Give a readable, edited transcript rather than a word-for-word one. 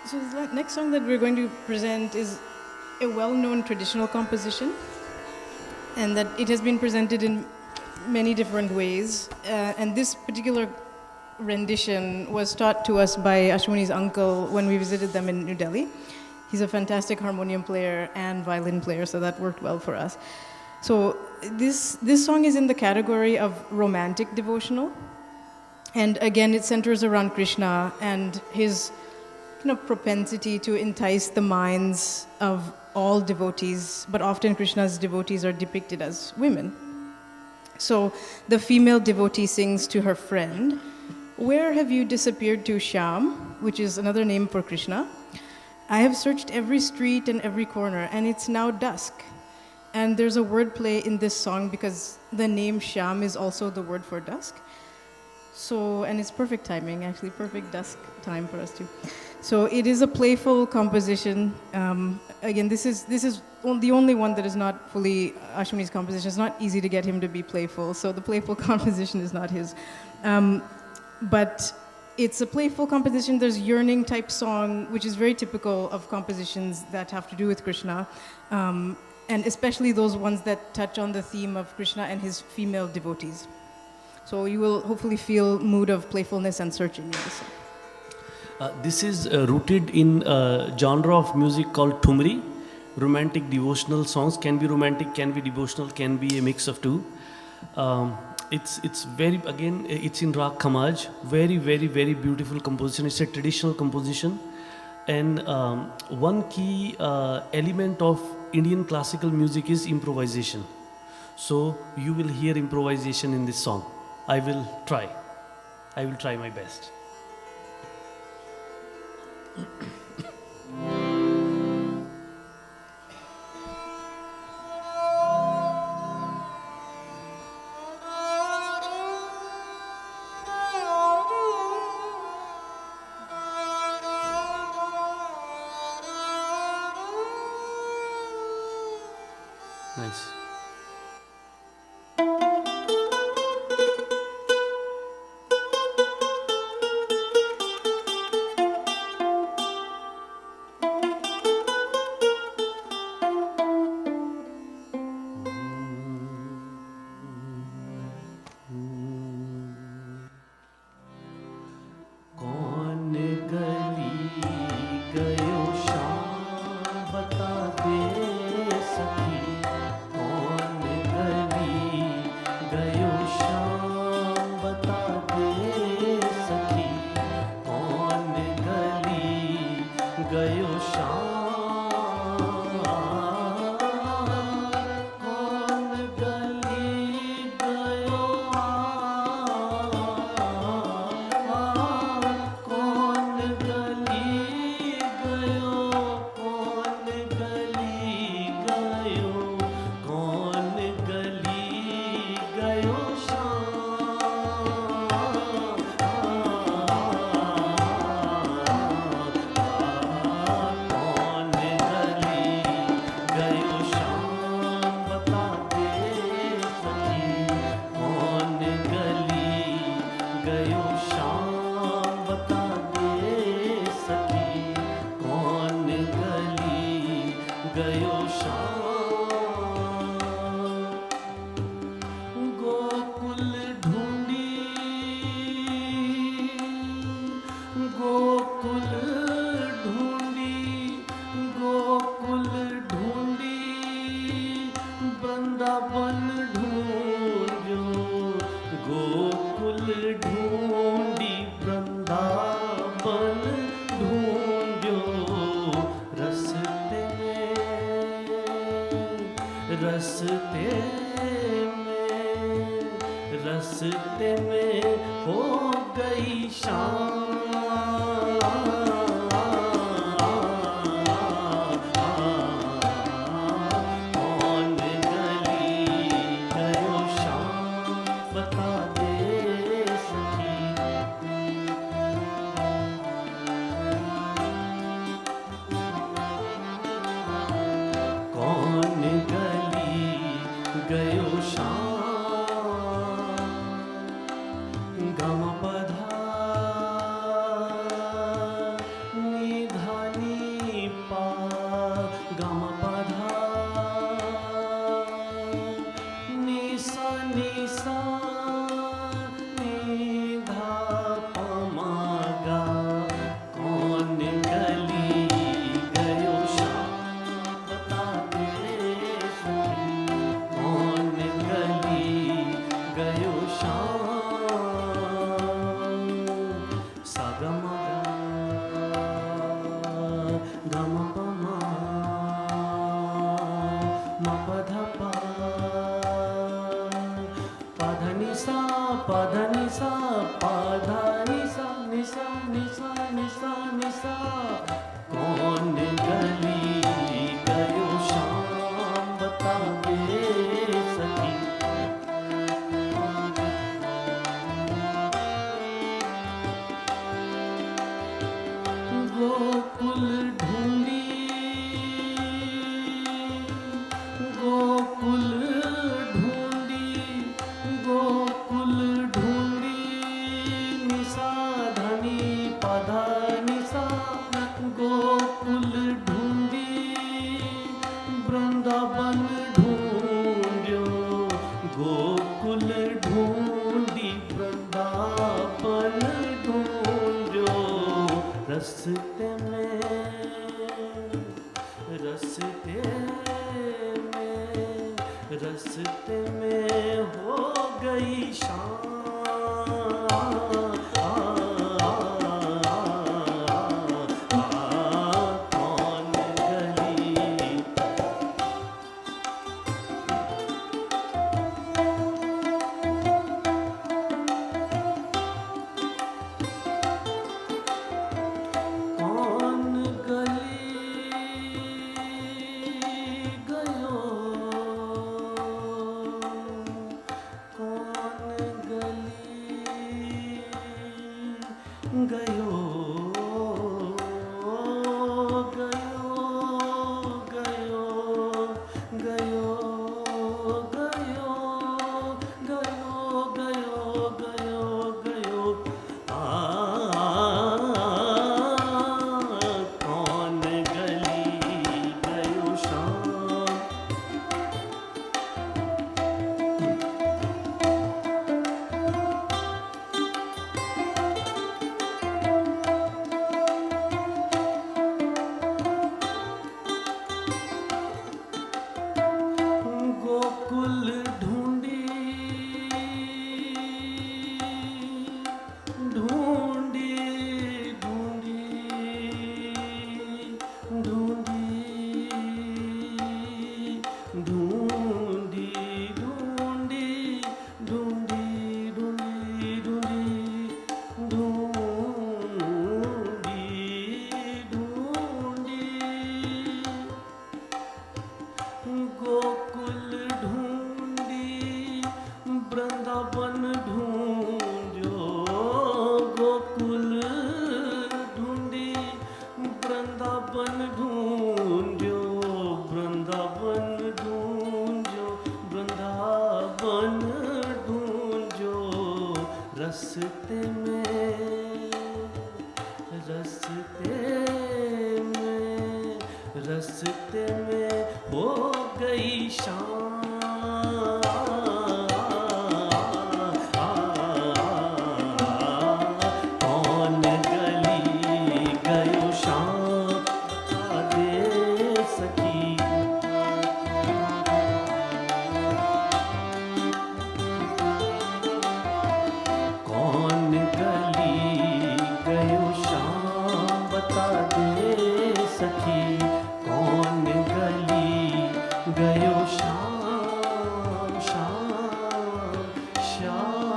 So the next song that we're going to present is a well-known traditional composition, and that it has been presented in many different ways. And this particular rendition was taught to us by Ashwini's uncle when we visited them in New Delhi. He's a fantastic harmonium player and violin player, so that worked well for us. So this song is in the category of romantic devotional. And again, it centers around Krishna and his kind of propensity to entice the minds of all devotees, but often Krishna's devotees are depicted as women. So the female devotee sings to her friend, "Where have you disappeared to, Shyam?" which is another name for Krishna. "I have searched every street and every corner, and it's now dusk." And there's a wordplay in this song because the name Shyam is also the word for dusk. So, and it's perfect timing, actually, perfect dusk time for us too. So it is a playful composition. Again, this is the only one that is not fully Ashwini's composition. It's not easy to get him to be playful, so the playful composition is not his. But it's a playful composition. There's yearning type song, which is very typical of compositions that have to do with Krishna, and especially those ones that touch on the theme of Krishna and his female devotees. So you will hopefully feel mood of playfulness and searching in this song. This is rooted in a genre of music called Thumri. Romantic devotional songs can be romantic, can be devotional, can be a mix of two. It's very, again, it's in Rag Khamaj. Very, very, very beautiful composition. It's a traditional composition. And one key element of Indian classical music is improvisation. So you will hear improvisation in this song. I will try my best. Nice. Gokul ढूंढी गोकुल ढूंढी गोकुल ढूंढी निशा धनी पधा निशा गोकुल ढूंढी वृंदावन ढूंढ्यो गोकुल ढूंढी वृंदावन ढूंढ्यो रस्ते में हो गई कौन गली कौन गली गयो कौन गली गयो गयो गयो गयो गयो गयो गयो गयो गयो कौन गली गयो शाम गोकुल ढूंढी ढूंढी ढूंढी ढूंढी ढूंढी ढूंढी ढूंढी ढूंढी ढूंढी ढूंढी गोकुल ढूंढी वृंदावन ढूंढो गोकुल ढूंढी वृंदावन ढूंढो वृंदावन ढूंढो वृंदावन ढूंढो रस्ते में हो गई शाम कौन गली गयो शाम दे सकी कौन गली गयो शाम बता दे सखी कौन गली गयो शाम शाम शाम